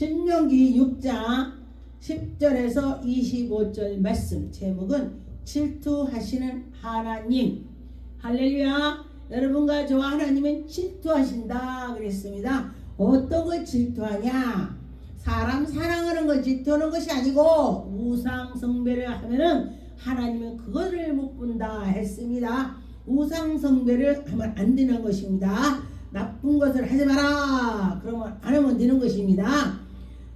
신명기 6장 10절에서 25절 말씀, 제목은 질투하시는 하나님. 할렐루야. 여러분과 저와 하나님은 질투하신다 그랬습니다. 어떤 걸 질투하냐? 사람 사랑하는 걸 질투하는 것이 아니고 우상 숭배를 하면은 하나님은 그거를 못 본다 했습니다. 우상 숭배를 하면 안 되는 것입니다. 나쁜 것을 하지 마라. 그러면 안 하면 되는 것입니다.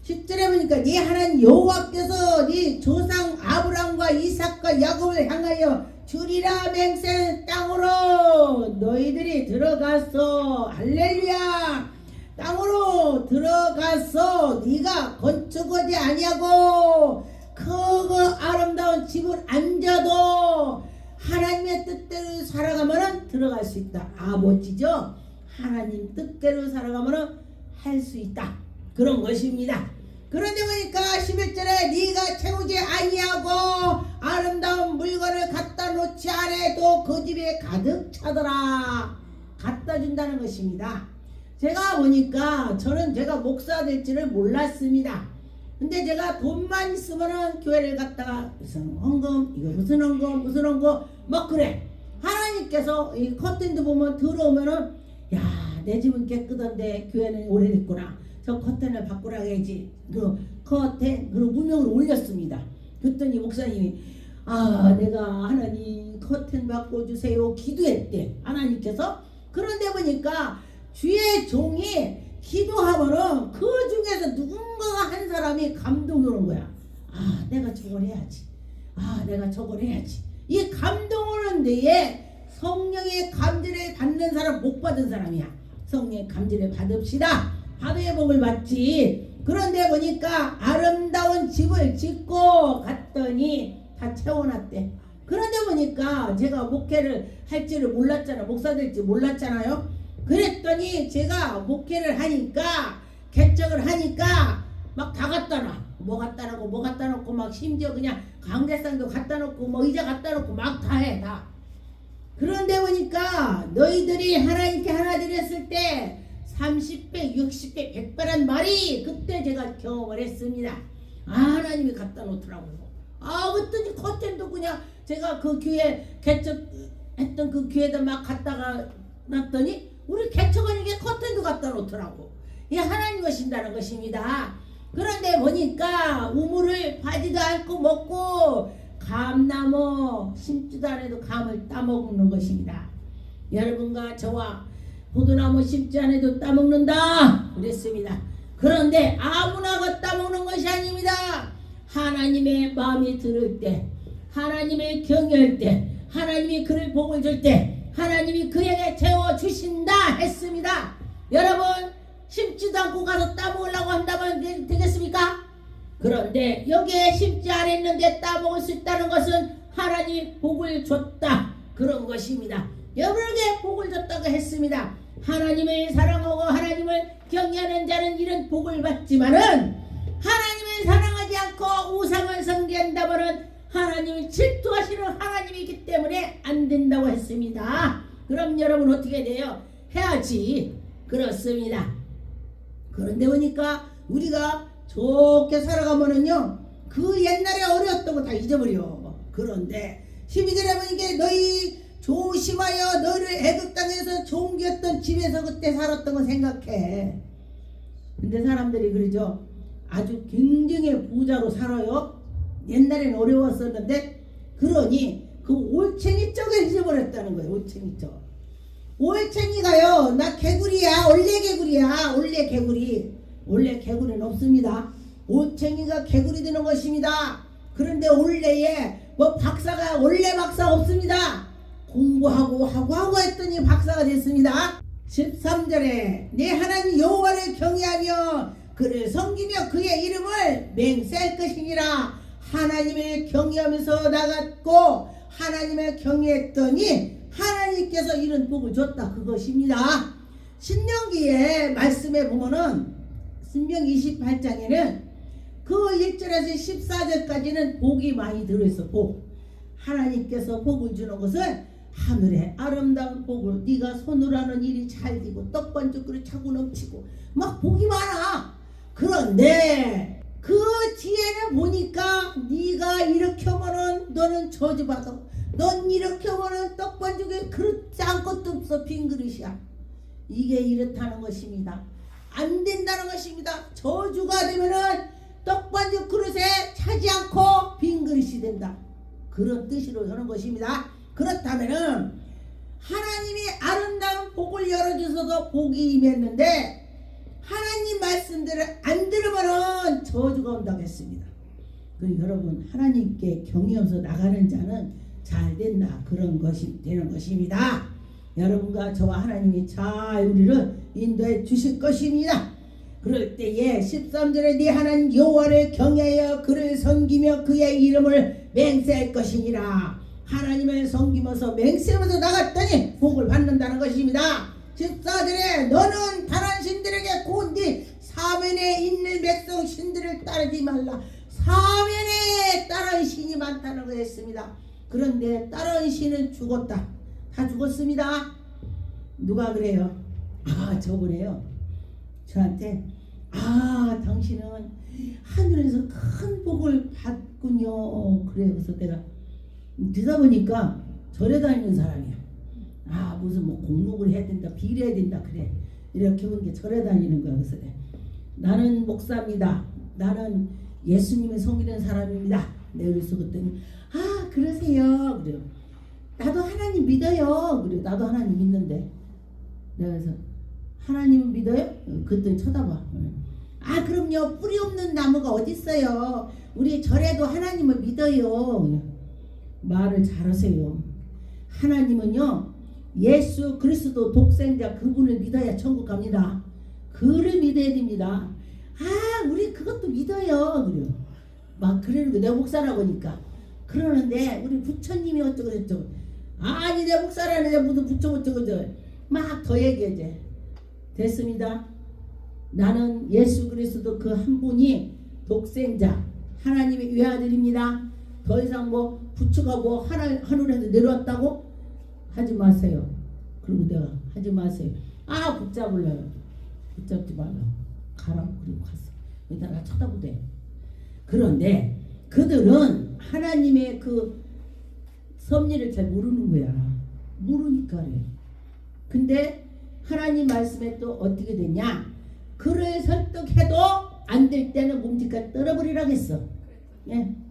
10절에 보니까 네 하나님 여호와께서 네 조상 아브람과 이삭과 야곱을 향하여 주리라 맹세한 땅으로 너희들이 들어가서, 할렐루야, 땅으로 들어가서 네가 건축하지 아니하고 크고 아름다운 집을 앉아도 하나님의 뜻대로 살아가면 들어갈 수 있다. 멋지죠? 하나님 뜻대로 살아가면 할 수 있다. 그런 것입니다. 그런데 보니까 11절에 네가 채우지 아니하고 아름다운 물건을 갖다 놓지 않아도 그 집에 가득 차더라. 갖다 준다는 것입니다. 제가 보니까 저는 제가 목사 될지를 몰랐습니다. 근데 제가 돈만 있으면은 교회를 갔다가 무슨 헌금, 이거 무슨 헌금 막 그래. 하나님께서 이 커튼도 보면 들어오면은 야, 내 집은 깨끗한데 교회는 오래됐구나. 저 커튼을 바꾸라 해야지. 그 커튼, 그리고 무명을 올렸습니다. 그랬더니 목사님이 내가 하나님 커튼 바꿔주세요 기도했대. 하나님께서. 그런데 보니까 주의 종이 기도하면은 그 중에서 누군가가 한 사람이 감동이 오는 거야. 내가 저걸 해야지. 내가 저걸 해야지. 이 감동 오는 데에 성령의 감지를 받는 사람, 못 받은 사람이야. 성령의 감지를 받읍시다. 받아야 복을 받지. 그런데 보니까 아름다운 집을 짓고 갔더니 다 채워놨대. 그런데 보니까 제가 목회를 할지를 몰랐잖아. 목사 될지 몰랐잖아요. 그랬더니 제가 목회를 하니까, 개척을 하니까 막 다 갖다 놔. 뭐 갖다 놓고 막 심지어 그냥 강대상도 갖다 놓고 뭐 의자 갖다 놓고 막 다 해. 다. 그런데 보니까 너희들이 하나님께 하나 드렸을 때 30배, 60배, 100배란 말이 그때 제가 경험을 했습니다. 하나님이 갖다 놓더라고요. 그랬더니 커튼도 그냥 제가 그 교회 개척했던 그 교회에다 막 갖다가 놨더니 우리 개척하니까 커튼도 갖다 놓더라고. 이게 하나님 것인다는 것입니다. 그런데 보니까 우물을 파지도 않고 먹고 감나무 심지도 않아도 감을 따먹는 것입니다. 여러분과 저와 포도나무 심지 않아도 따먹는다 그랬습니다. 그런데 아무나 따먹는 것이 아닙니다. 하나님의 마음이 들을 때, 하나님의 경외할 때, 하나님이 그를 복을 줄 때 하나님이 그에게 채워주신다 했습니다. 여러분, 심지도 않고 가서 따먹으려고 한다면 되겠습니까? 그런데 여기에 심지 않았는데 따먹을 수 있다는 것은 하나님이 복을 줬다, 그런 것입니다. 여러분에게 복을 줬다고 했습니다. 하나님을 사랑하고 하나님을 경외하는 자는 이런 복을 받지만은 하나님을 사랑하지 않고 우상을 숭배한다면은 하나님을 질투하시는 하나님이기 때문에 안 된다고 했습니다. 그럼 여러분 어떻게 돼요? 해야지. 그렇습니다. 그런데 보니까 우리가 좋게 살아가면은요, 그 옛날에 어려웠던 거 다 잊어버려. 그런데 12절에 보니까 너희 조심하여 너를 애굽 땅에서 종겼던 집에서 그때 살았던 거 생각해. 근데 사람들이 그러죠. 아주 굉장히 부자로 살아요. 옛날에는 어려웠었는데, 그러니 그 올챙이 쪽을 잊어버렸다는 거예요. 올챙이 쪽. 올챙이가요, 나 개구리야, 원래 개구리야, 원래 개구리. 원래 개구리는 없습니다. 올챙이가 개구리 되는 것입니다. 그런데 원래에 뭐 박사가, 원래 박사 없습니다. 공부하고 하고 했더니 박사가 됐습니다. 13절에 내 하나님 여호와를 경외하며 그를 섬기며 그의 이름을 맹세할 것이니라. 하나님을 경외하면서 나갔고 하나님을 경외했더니 하나님께서 이런 복을 줬다, 그것입니다. 신명기의 말씀에 보면은 신명기 28장에는 그 1절에서 14절까지는 복이 많이 들어있어. 복. 하나님께서 복을 주는 것은 하늘의 아름다운 복을, 네가 손으로 하는 일이 잘 되고 떡반죽 그릇 차고 넘치고 막 복이 많아. 그런데 그 뒤에는 보니까 네가 이렇게 하면은 너는 저주받아. 넌 이렇게 하면은 떡반죽에 그릇 아무것도 없어. 빈 그릇이야. 이게 이렇다는 것입니다. 안 된다는 것입니다. 저주가 되면은 떡반죽 그릇에 차지 않고 빈 그릇이 된다. 그런 뜻으로 하는 것입니다. 그렇다면은 하나님이 아름다운 복을 열어주셔서 복이 임했는데 하나님 말씀대로 안 들으면은 저주가 온다고 했습니다. 그러니까 여러분 하나님께 경외 없어 나가는 자는 잘 된다. 그런 것이 되는 것입니다. 여러분과 저와 하나님이 잘 우리를 인도해 주실 것입니다. 그럴 때에 13절에 네 하나님 여호와를 경외하여 그를 섬기며 그의 이름을 맹세할 것이니라. 하나님을 섬기면서 맹세하면서 나갔더니 복을 받는다는 것입니다. 14절에 너는 다른 신들에게 곧 네 사면에 있는 백성 신들을 따르지 말라. 사면에 다른 신이 많다는 것이었습니다. 그런데 다른 신은 죽었다. 다 죽었습니다. 누가 그래요? 저번에요. 저한테 당신은 하늘에서 큰 복을 받군요. 그래요. 그래서 내가 듣다 보니까 절에 다니는 사람이야. 무슨 뭐 공목을 해야 된다, 비례해야 된다 그래. 이렇게 보는 게 절에 다니는 거야. 그래서 나는 목사입니다. 나는 예수님의 섬기는 사람입니다. 내가 그래서 그랬더니 그러세요. 그래요. 나도 하나님 믿어요. 그래. 나도 하나님 믿는데. 내가 그래서 하나님 믿어요? 그랬더니 쳐다봐. 그럼요. 뿌리 없는 나무가 어디 있어요. 우리 절에도 하나님을 믿어요. 말을 잘하세요. 하나님은요 예수 그리스도 독생자 그분을 믿어야 천국 갑니다. 그를 믿어야 됩니다. 우리 그것도 믿어요. 그래요. 막 그러는 거 내가 목사라고 하니까 그러는데 우리 부처님이 어쩌고 저쩌고 아니 내 목사라는데 무슨 부처 어쩌고 저쩌고 막 더 얘기하지. 됐습니다. 나는 예수 그리스도 그 한 분이 독생자 하나님의 외아들입니다. 더 이상 뭐 부처가 뭐 하늘에서 내려왔다고 하지 마세요. 그리고 내가 하지 마세요. 붙잡으려요. 붙잡지 말라고. 가라고. 그리고 갔어. 여기다가 쳐다보대. 그런데 그들은 하나님의 그 섭리를 잘 모르는 거야. 모르니까 그래. 근데 하나님 말씀에 또 어떻게 되냐? 그를 설득해도 안 될 때는 몸짓까지 떨어버리라고 했어.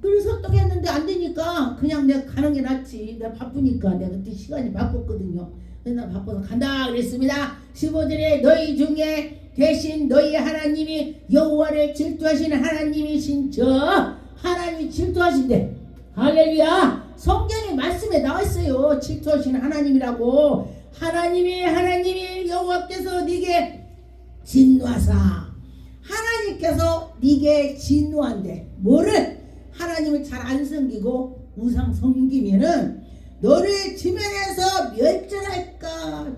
그를 설득했는데 안 되니까 그냥 내가 가는 게 낫지. 내가 바쁘니까 내가 그때 시간이 바빴거든요. 그래서 나 바빠서 간다 그랬습니다. 15절에 너희 중에 대신 너희 하나님이 여호와를 질투하시는 하나님이신 저 하나님이 질투하신대. 할렐루야. 성경의 말씀에 나와 있어요. 질투하시는 하나님이라고. 하나님이 여호와께서 네게 진노하사. 하나님께서 네게 진노한대. 뭐를? 하나님을 잘 안 섬기고 우상 섬기면은 너를 지면에서 멸절할까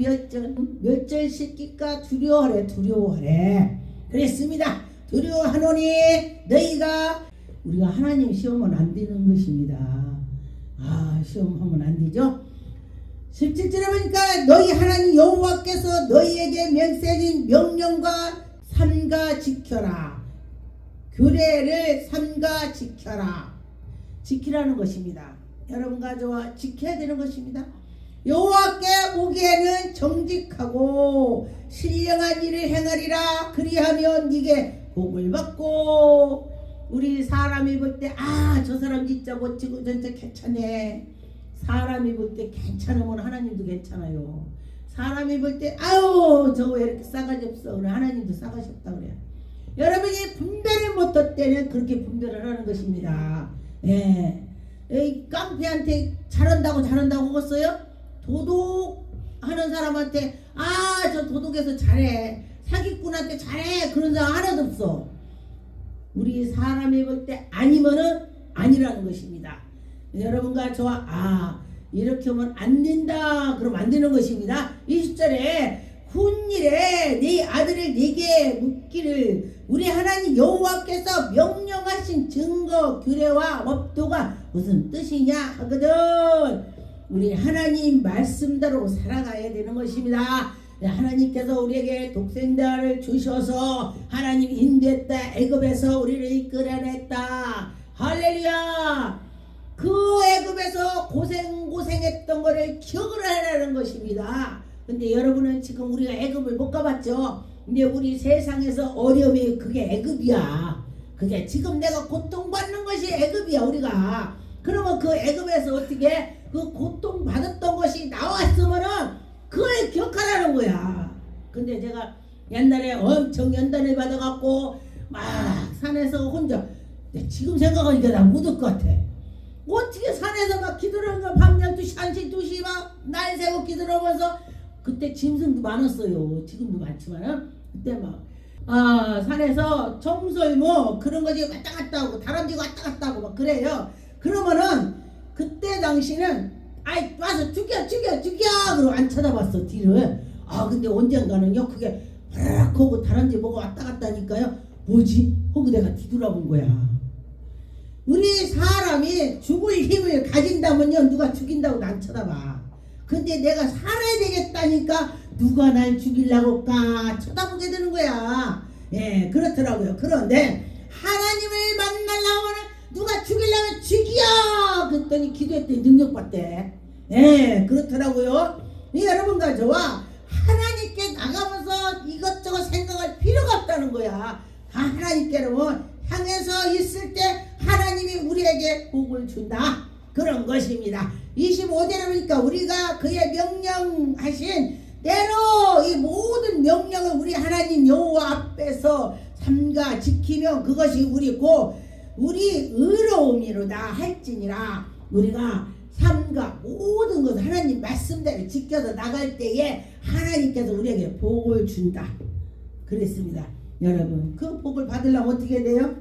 멸절시킬까 두려워하래. 그랬습니다. 두려워하노니 너희가 우리가 하나님 시험은 안 되는 것입니다. 시험하면 안 되죠. 17절에 보니까 너희 하나님 여호와께서 너희에게 맹세진 명령과 삼가 지켜라. 규례를 삼가 지켜라. 지키라는 것입니다. 여러분과 저와 지켜야 되는 것입니다. 여호와께 보기에는 정직하고 신령한 일을 행하리라. 그리하면 네게 복을 받고. 우리 사람이 볼 때 저 사람 진짜 멋지고 진짜 괜찮네. 사람이 볼 때 괜찮으면 하나님도 괜찮아요. 사람이 볼 때 저거 왜 이렇게 싸가지 없어. 그래. 하나님도 싸가지 없다 그래. 여러분이 분별을 못할 때는 그렇게 분별을 하는 것입니다. 깡패한테 잘한다고 하겠어요? 도둑하는 사람한테 저 도둑에서 잘해. 사기꾼한테 잘해. 그런 사람 하나도 없어. 우리 사람이 볼 때 아니면은 아니라는 것입니다. 여러분과 저와 이렇게 하면 안 된다. 그럼 안 되는 것입니다. 20절에 훈일에 네 아들을 네게 묻기를 우리 하나님 여호와께서 명령하신 증거 규례와 법도가 무슨 뜻이냐 하거든. 우리 하나님 말씀대로 살아가야 되는 것입니다. 하나님께서 우리에게 독생자를 주셔서 하나님 인도했다. 애굽에서 우리를 이끌어냈다. 할렐루야. 그 애굽에서 고생했던 거를 기억을 하라는 것입니다. 근데 여러분은 지금 우리가 애굽을 못 가봤죠. 근데 우리 세상에서 어려움이 그게 애굽이야. 그게 지금 내가 고통받는 것이 애굽이야. 우리가 그러면 그 애굽에서 어떻게 그 고통받았던 것이 나왔으면은 그걸 기억하라는 거야. 근데 제가 옛날에 엄청 연단을 받아갖고 막 산에서 혼자, 지금 생각하니까 나 못 올 것 같아. 어떻게 산에서 막 기도하는 거 밤 12시 1시 2시 막 날 새고 기도하면서, 그때 짐승도 많았어요. 지금도 많지만 그때 막 산에서 청설모 그런 거지 왔다 갔다 하고 다람쥐 왔다 갔다 하고 막 그래요. 그러면은 그때 당시는 아이 와서 죽여 그러고 안 쳐다봤어 뒤를. 근데 언젠가는요 그게 바락 하고 다람쥐 뭐가 왔다 갔다 하니까요 뭐지? 하고 내가 뒤돌아본 거야. 우리 사람이 죽을 힘을 가진다면요 누가 죽인다고 난 쳐다봐. 근데 내가 살아야 되겠다니까 누가 날 죽이려고 할까 쳐다보게 되는 거야. 예, 그렇더라고요. 그런데 하나님을 만나려면 누가 죽이려면 죽여 그랬더니 기도했더니 능력받대. 예, 그렇더라고요. 여러분과 저와 하나님께 나가면서 이것저것 생각할 필요가 없다는 거야. 다 하나님께로 향해서 있을 때 하나님이 우리에게 복을 준다. 그런 것입니다. 25절에 보니까 우리가 그의 명령하신 대로 이 모든 명령을 우리 하나님 여호와 앞에서 삼가 지키면 그것이 우리고 우리 의로움이로다 할지니라. 우리가 삼가 모든 것을 하나님 말씀대로 지켜서 나갈 때에 하나님께서 우리에게 복을 준다. 그랬습니다. 여러분 그 복을 받으려면 어떻게 돼요?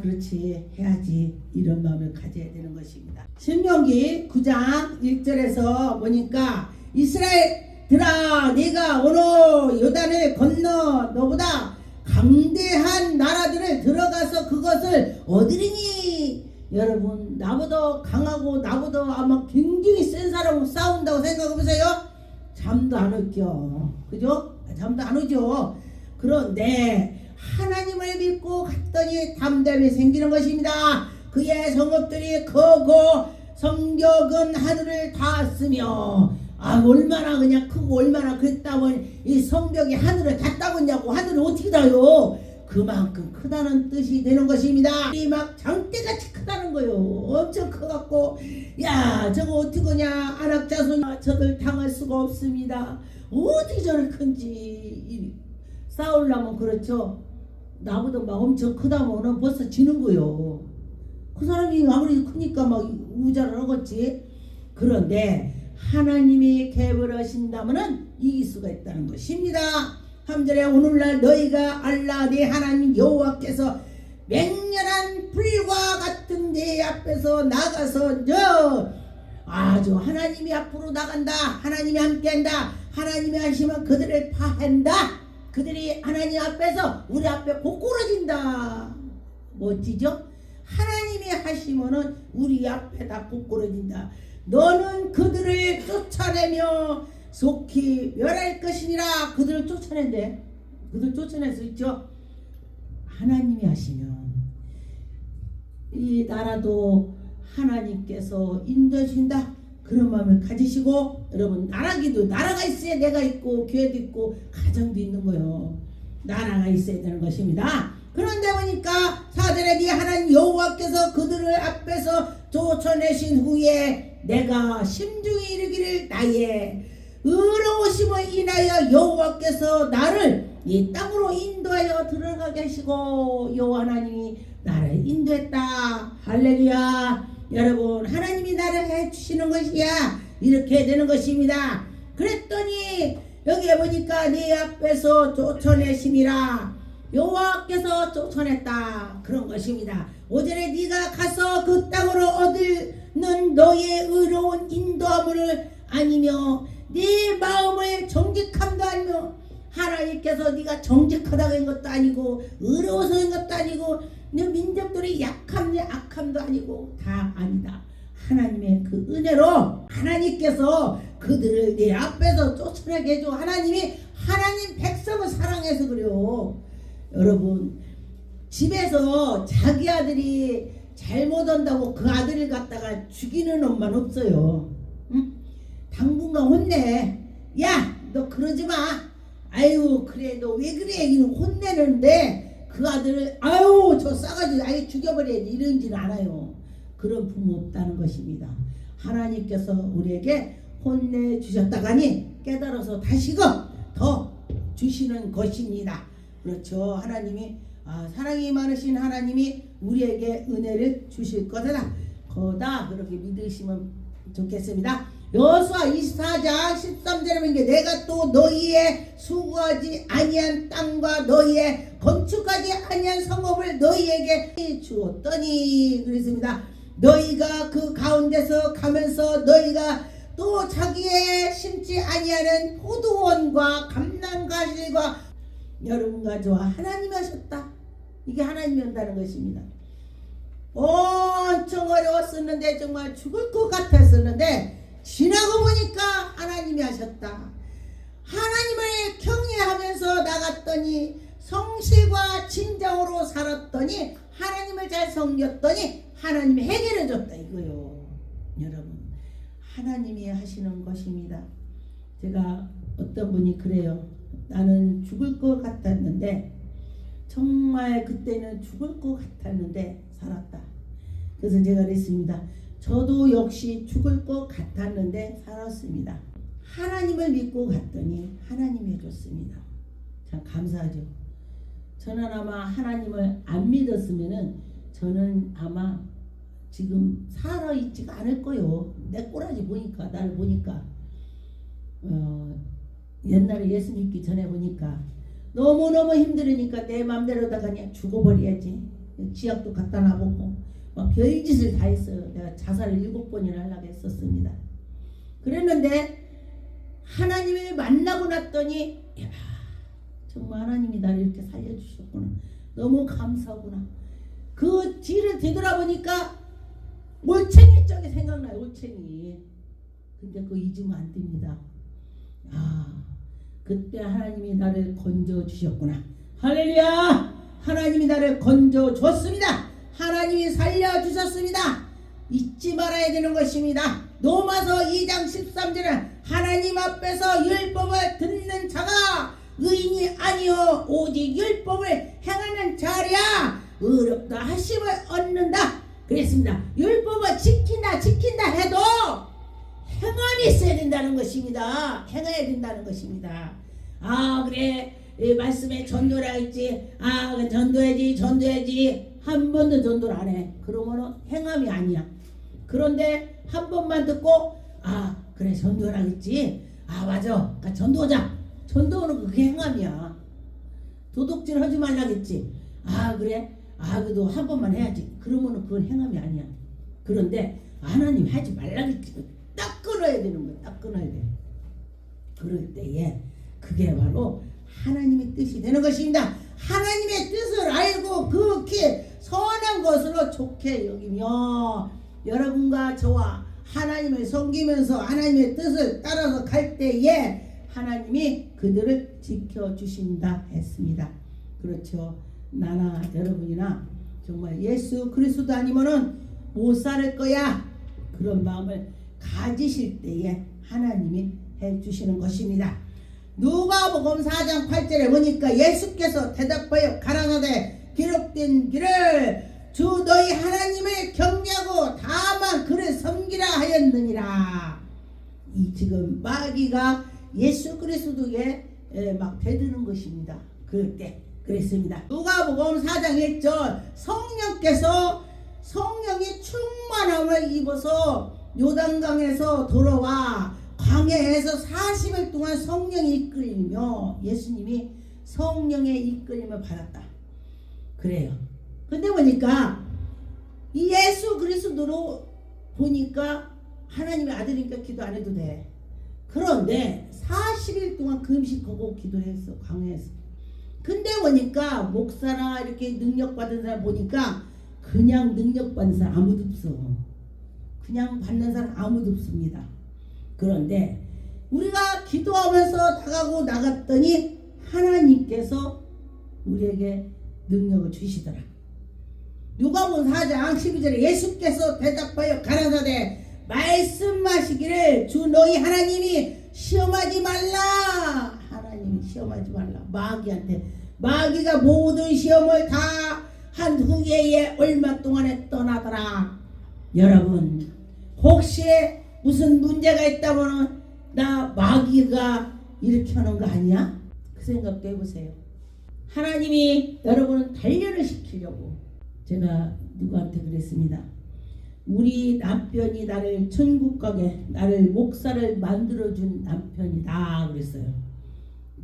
그렇지 해야지 이런 마음을 가져야 되는 것입니다. 신명기 9장 1절에서 보니까 이스라엘들아 네가 오늘 요단을 건너 너보다 강대한 나라들을 들어가서 그것을 얻으리니. 여러분 나보다 강하고 나보다 아마 굉장히 센 사람하고 싸운다고 생각해보세요. 잠도 안 오죠. 그죠? 잠도 안 오죠. 그런데 하나님을 믿고 갔더니 담대함이 생기는 것입니다. 그의 성읍들이 크고 성벽은 하늘을 닿았으며 얼마나 그냥 크고 얼마나 그랬다면 이 성벽이 하늘을 닿다고냐고. 하늘을 어떻게 닿아요? 그만큼 크다는 뜻이 되는 것입니다. 이 막 장대같이 크다는 거예요. 엄청 커갖고 야 저거 어떡하냐 안악자손 저들 당할 수가 없습니다. 어떻게 저를 큰지 싸우려면 그렇죠. 나보다 막 엄청 크다면은 벌써 지는 거요. 그 사람이 아무리 크니까 막 우자를 하겠지. 그런데 하나님이 갭을 하신다면은 이길 수가 있다는 것입니다. 3절에 오늘날 너희가 알라 네 하나님 여호와께서 맹렬한 불과 같은 내 앞에서 나가서 아주 하나님이 앞으로 나간다. 하나님이 함께한다. 하나님이 하시면 그들을 파한다. 그들이 하나님 앞에서 우리 앞에 고꾸러진다. 멋지죠? 하나님이 하시면은 우리 앞에 다 고꾸러진다. 너는 그들을 쫓아내며 속히 멸할 것이니라. 그들을 쫓아낸대. 그들 쫓아낼 수 있죠. 하나님이 하시면 이 나라도 하나님께서 인도해 준다. 그런 마음을 가지시고 여러분 나라가 있어야 내가 있고 교회도 있고 가정도 있는 거예요. 나라가 있어야 되는 것입니다. 그런데 보니까 4절에 네 하나님 여호와께서 그들을 앞에서 쫓아내신 후에 내가 심중히 이르기를 나의 의로우심을 인하여 여호와께서 나를 이 땅으로 인도하여 들어가게 하시고 여호와 하나님이 나를 인도했다. 할렐루야. 여러분 하나님이 나를 해주시는 것이야. 이렇게 되는 것입니다. 그랬더니 여기에 보니까 네 앞에서 쫓아내심이라. 여호와께서 쫓아냈다. 그런 것입니다. 5절에 네가 가서 그 땅으로 얻는 너의 의로운 인도함을 아니며 네 마음을 정직함도 아니며 하나님께서 네가 정직하다고 한 것도 아니고 의로워서 한 것도 아니고 네 민족들이 약함 악함도 아니고 다 아니다. 하나님의 그 은혜로 하나님께서 그들을 내 앞에서 쫓아내게 해줘. 하나님 백성을 사랑해서 그래요. 여러분, 집에서 자기 아들이 잘못한다고 그 아들을 갖다가 죽이는 엄마는 없어요. 응? 당분간 혼내. 야, 너 그러지 마. 아유, 그래, 너 왜 그래? 이런 혼내는데 그 아들을 아유, 저 싸가지 아예 죽여버려야지 이런지는 않아요. 그런 부모 없다는 것입니다. 하나님께서 우리에게 혼내주셨다가니 깨달아서 다시금 더 주시는 것입니다. 그렇죠. 하나님이 사랑이 많으신 하나님이 우리에게 은혜를 주실 거다. 그렇게 믿으시면 좋겠습니다. 여호수아 24장 13절에 보면 내가 또 너희의 수고하지 아니한 땅과 너희의 건축하지 아니한 성읍을 너희에게 주었더니 그랬습니다. 너희가 그 가운데서 가면서 너희가 또 자기의 심지 아니하는 포도원과 감람가실과 여러분과 저와 하나님이 하셨다. 이게 하나님이 한다는 것입니다. 엄청 어려웠었는데 정말 죽을 것 같았었는데 지나고 보니까 하나님이 하셨다. 하나님을 경외하면서 나갔더니 성실과 진정으로 살았더니 하나님을 잘 섬겼더니 하나님이 해결해 줬다 이거요. 여러분, 하나님이 하시는 것입니다. 제가 어떤 분이 그래요. 나는 죽을 것 같았는데 정말 그때는 죽을 것 같았는데 살았다. 그래서 제가 그랬습니다. 저도 역시 죽을 것 같았는데 살았습니다. 하나님을 믿고 갔더니 하나님이 해줬습니다. 참 감사하죠. 저는 아마 하나님을 안 믿었으면은 저는 아마 지금 살아있지가 않을 거요. 내 꼬라지 보니까, 나를 보니까 옛날에 예수 믿기 전에 보니까 너무너무 힘들으니까 내 맘대로다가 그냥 죽어버려야지. 지약도 갖다 놔보고 막 별짓을 다 했어요. 내가 자살을 7번이나 하려고 했었습니다. 그랬는데 하나님을 만나고 났더니 야, 정말 하나님이 나를 이렇게 살려주셨구나. 너무 감사하구나. 그 뒤를 되돌아보니까 올챙이 쪽이 생각나요. 올챙이. 근데 그거 잊으면 안 됩니다. 그때 하나님이 나를 건져주셨구나. 할렐루야. 하나님이 나를 건져줬습니다. 하나님이 살려주셨습니다. 잊지 말아야 되는 것입니다. 로마서 2장 13절은 하나님 앞에서 율법을 듣는 자가 의인이 아니요 오직 율법을 행하는 자랴 의롭다 하심을 얻는다 그랬습니다. 율법을 지킨다 해도 행함이 있어야 된다는 것입니다. 행해야 된다는 것입니다. 그래 말씀에 전도라 했지. 전도해야지. 한 번도 전도를 안 해. 그러면은 행함이 아니야. 그런데 한 번만 듣고 그래 전도라 했지. 맞아. 전도하자. 전도는 그게 행함이야. 도둑질 하지 말라겠지. 그래. 그래도 한 번만 해야지. 그러면은 그건 행함이 아니야. 그런데 하나님 하지 말라겠지. 딱 끊어야 되는 거야. 딱 끊어야 돼. 그럴 때에 그게 바로 하나님의 뜻이 되는 것입니다. 하나님의 뜻을 알고 극히 선한 것으로 좋게 여기며 여러분과 저와 하나님을 섬기면서 하나님의 뜻을 따라서 갈 때에 하나님이 그들을 지켜주신다 했습니다. 그렇죠. 나나 여러분이나 정말 예수 그리스도 아니면은 못 살 거야. 그런 마음을 가지실 때에 하나님이 해주시는 것입니다. 누가복음 4장 8절에 보니까 예수께서 대답하여 가라사대 기록된 길을 주 너희 하나님을 경외하고 다만 그를 섬기라 하였느니라. 이 지금 마귀가 예수 그리스도에 막 대드는 것입니다. 그럴 때 그랬습니다. 누가복음 4장 1절 성령께서 성령이 충만함을 입어서 요단강에서 돌아와 광야에서 40일 동안 성령이 이끌리며 예수님이 성령의 이끌림을 받았다. 그래요. 근데 보니까 이 예수 그리스도로 보니까 하나님의 아들이니까 기도 안 해도 돼. 그런데 40일 동안 금식하고 기도했어. 광야에서. 근데 보니까 목사나 이렇게 능력받은 사람 보니까 그냥 능력받는 사람 아무도 없어. 그냥 받는 사람 아무도 없습니다. 그런데 우리가 기도하면서 나가고 나갔더니 하나님께서 우리에게 능력을 주시더라. 누가복음 4장 12절에 예수께서 대답하여 가라사대 말씀하시기를 주 너희 하나님이 시험하지 말라. 하나님이 시험하지 말라. 마귀한테. 마귀가 모든 시험을 다 한 후에 얼마 동안에 떠나더라. 여러분 혹시 무슨 문제가 있다면 나 마귀가 이렇게 하는 거 아니야? 그 생각도 해보세요. 하나님이 여러분을 단련을 시키려고 제가 누구한테 그랬습니다. 우리 남편이 나를 천국 가게 나를 목사를 만들어준 남편이다 그랬어요.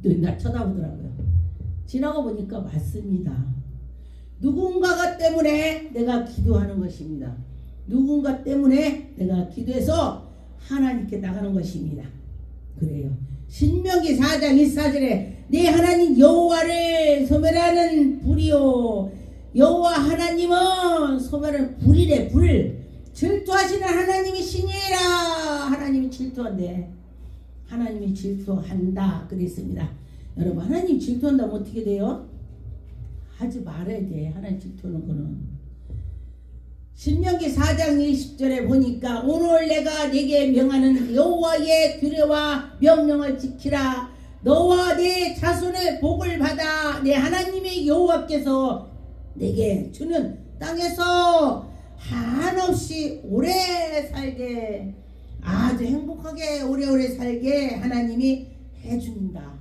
또 나 쳐다보더라고요. 지나가 보니까 맞습니다. 누군가가 때문에 내가 기도하는 것입니다. 누군가 때문에 내가 기도해서 하나님께 나가는 것입니다. 그래요. 신명기 4장 24절에 내 하나님 여호와를 소멸하는 불이요 여호와 하나님은 소멸하는 불이래. 불. 질투하시는 하나님이 신이라. 하나님이 질투한대. 하나님이 질투한다 그랬습니다. 여러분 하나님 질투한다면 어떻게 돼요? 하지 말아야 돼. 하나님 질투하는 거는. 신명기 4장 20절에 보니까 오늘 내가 네게 명하는 여호와의 규례와 명령을 지키라. 너와 네 자손의 복을 받아 내 하나님의 여호와께서 내게 주는 땅에서 한없이 오래 살게 아주 행복하게 오래오래 살게 하나님이 해준다.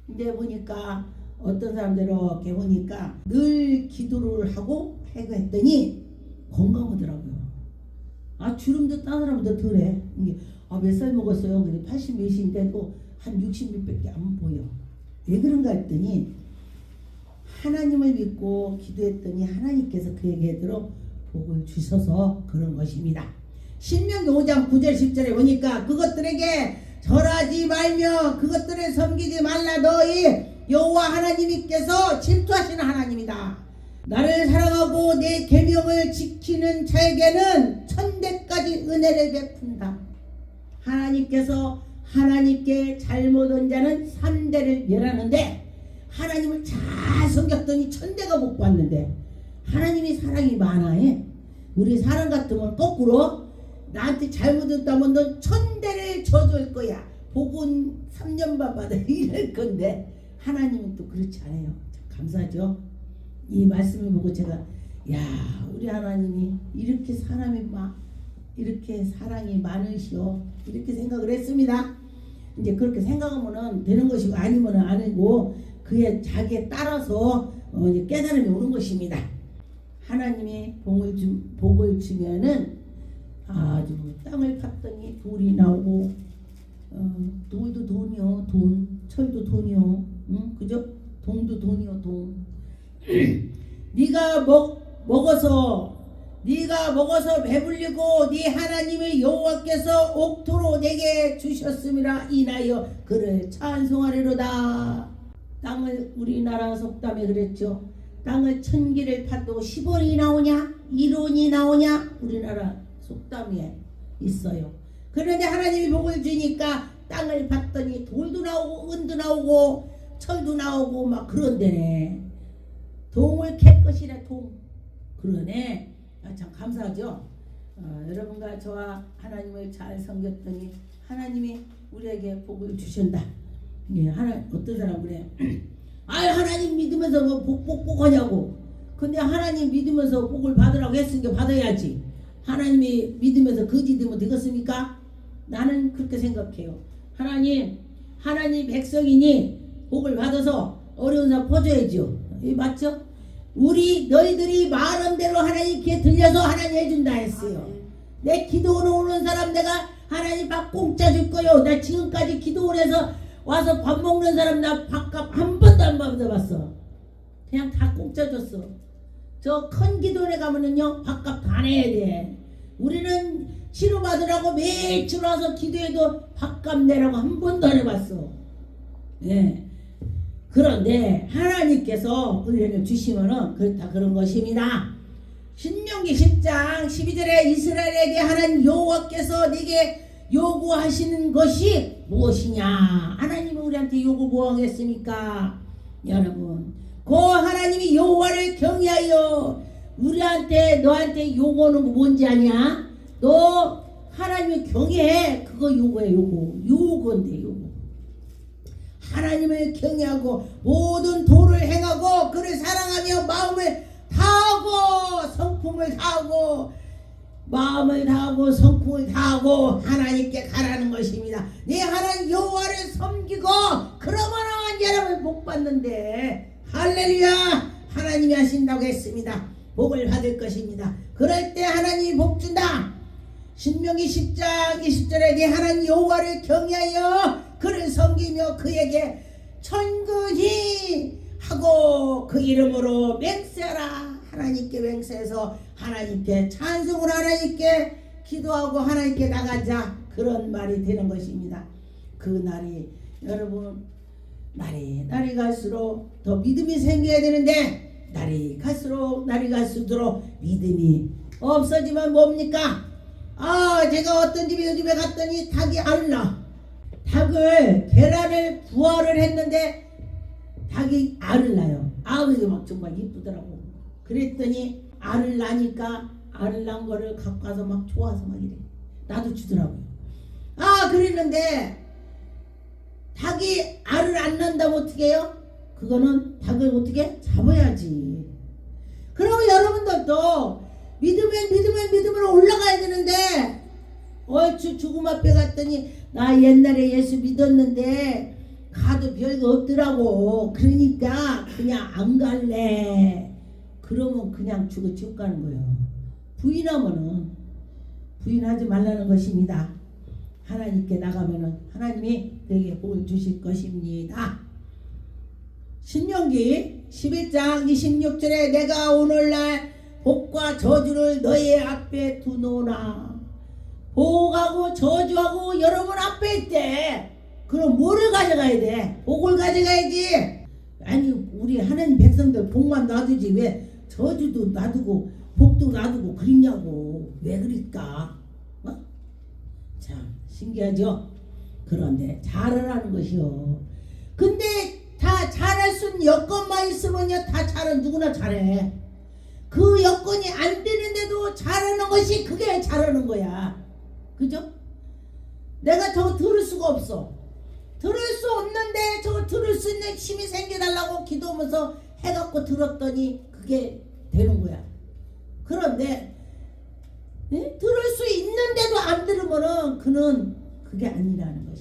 근데 보니까 어떤 사람들 이렇게 보니까 늘 기도를 하고 해고 했더니 건강하더라고요. 아 주름도 딴 사람보다 덜해. 몇 살 먹었어요? 근데 80 몇인데도 한 60몇밖에 안 보여. 왜 그런가 했더니 하나님을 믿고 기도했더니 하나님께서 그에게로 복을 주셔서 그런 것입니다. 신명기 5장 9절 10절에 보니까 그것들에게 절하지 말며 그것들을 섬기지 말라. 너희 여호와 하나님께서 질투하시는 하나님이다. 나를 사랑하고 내 계명을 지키는 자에게는 천대까지 은혜를 베푼다. 하나님께서 하나님께 잘못한 자는 3대를 멸하는데 하나님을 잘 섬겼더니 천대가 복 받는데 하나님이 사랑이 많아해. 우리 사람 같으면 거꾸로 나한테 잘못했다면 넌 천대를 저줄 거야. 복은 3년 반 받아 이럴 건데 하나님은 또 그렇지 않아요. 감사하죠. 이 말씀을 보고 제가 야 우리 하나님이 이렇게 사람이 막 이렇게 사랑이 많으시오 이렇게 생각을 했습니다. 이제 그렇게 생각하면은 되는 것이고 아니면은 아니고 그의 자기에 따라서 이제 깨달음이 오는 것입니다. 하나님이 복을 주면은 아주 땅을 팠더니 돌이 나오고 돌도 돈이요. 돈. 철도 돈이요. 응? 그죠? 동도 돈이요. 돈. 네가 먹어서 배불리고 네 하나님의 여호와께서 옥토로 내게 주셨음이라 인하여 그를 찬송하리로다. 땅을 우리나라 속담에 그랬죠. 땅을 1000개를 파도 10원이 나오냐 1원이 나오냐 우리나라 속담에 있어요. 그런데 하나님이 복을 주니까 땅을 봤더니 돌도 나오고 은도 나오고 철도 나오고 막 그런데네. 동을 캘 것이래. 동. 그러네. 참 감사하죠. 여러분과 저와 하나님을 잘 섬겼더니 하나님이 우리에게 복을 주신다. 예, 어떤 사람 그래. 하나님 믿으면서 뭐 복 하냐고. 근데 하나님 믿으면서 복을 받으라고 했으니까 받아야지. 하나님이 믿으면서 거짓되면 되겠습니까? 나는 그렇게 생각해요. 하나님 백성이니 복을 받아서 어려운 사람 퍼줘야죠. 맞죠? 너희들이 말한 대로 하나님께 들려서 하나님 해준다 했어요. 내 기도로 오는 사람 내가 하나님 밥 공짜 줄 거요. 나 지금까지 기도를 해서 와서 밥 먹는 사람 나 밥값 한 번도 안 받아봤어. 그냥 다 공짜 줬어. 저 큰 기도원에 가면은요 밥값 다 내야 돼. 우리는 치료받으라고 매일 와서 기도해도 밥값 내라고 한 번도 안 해봤어. 예. 그런데 하나님께서 은혜를 주시면은 그렇다 그런 것입니다. 신명기 10장 12절에 이스라엘에게 하나님 여호와께서 네게 요구하시는 것이 무엇이냐? 하나님은 우리한테 요구 뭐 하겠습니까? 여러분, 그 하나님이 여호와를 경외하여 우리한테 너한테 요구하는 거 뭔지 아냐? 너 하나님을 경외해. 그거 요구해. 요구인데 요구. 하나님을 경외하고 모든 도를 행하고 그를 사랑하며 마음을 다하고 성품을 다하고 마음을 다하고 성품을 다하고 하나님께 가라는 것입니다. 네 하나님 여호와를 섬기고 그러면은 여러분 복 받는데 할렐루야 하나님이 하신다고 했습니다. 복을 받을 것입니다. 그럴 때 하나님이 복 준다. 신명기 10장 20절에 네 하나님 여호와를 경외하여 그를 섬기며 그에게 천근히 하고 그 이름으로 맹세하라. 하나님께 맹세해서 하나님께 찬송을 하나님께 기도하고 하나님께 나가자. 그런 말이 되는 것입니다. 그 날이 여러분 날이 갈수록 더 믿음이 생겨야 되는데 날이 갈수록 믿음이 없어지면 뭡니까? 제가 어떤 집에 요즘에 갔더니 닭이 알을 낳아. 계란을 부화를 했는데 닭이 알을 낳아요. 그게 막 정말 이쁘더라고. 그랬더니 알을 낳으니까 알을 낳은 거를 갖고 와서 막 좋아서 막 이래. 나도 주더라고요. 그랬는데 닭이 알을 안 낳는다면 어떻게 해요? 그거는 닭을 어떻게 잡아야지. 그러면 여러분들도 믿음으로 올라가야 되는데 얼추 죽음 앞에 갔더니 나 옛날에 예수 믿었는데 가도 별거 없더라고. 그러니까 그냥 안 갈래. 그러면 그냥 죽어 지옥 가는 거예요. 부인하면은 부인하지 말라는 것입니다. 하나님께 나가면은 하나님이 되게 복을 주실 것입니다. 신명기 11장 26절에 내가 오늘날 복과 저주를 너희 앞에 두노라. 복하고 저주하고 여러분 앞에 있대. 그럼 뭐를 가져가야 돼? 복을 가져가야지. 아니 우리 하나님 백성들 복만 놔두지 왜 저주도 놔두고 복도 놔두고 그러냐고. 왜 그럴까? 참 신기하죠? 그런데 잘하라는 것이요. 근데 다 잘할 수 있는 여건만 있으면요 다 잘은 누구나 잘해. 그 여건이 안 되는데도 잘하는 것이 그게 잘하는 거야. 그죠? 내가 저거 들을 수가 없어. 들을 수 없는데 저거 들을 수 있는 힘이 생겨달라고 기도하면서 해갖고 들었더니 그게 되는 거야. 그런데 들을 수 있는데도 안 들으면은 그는 그게 아니라는 거야.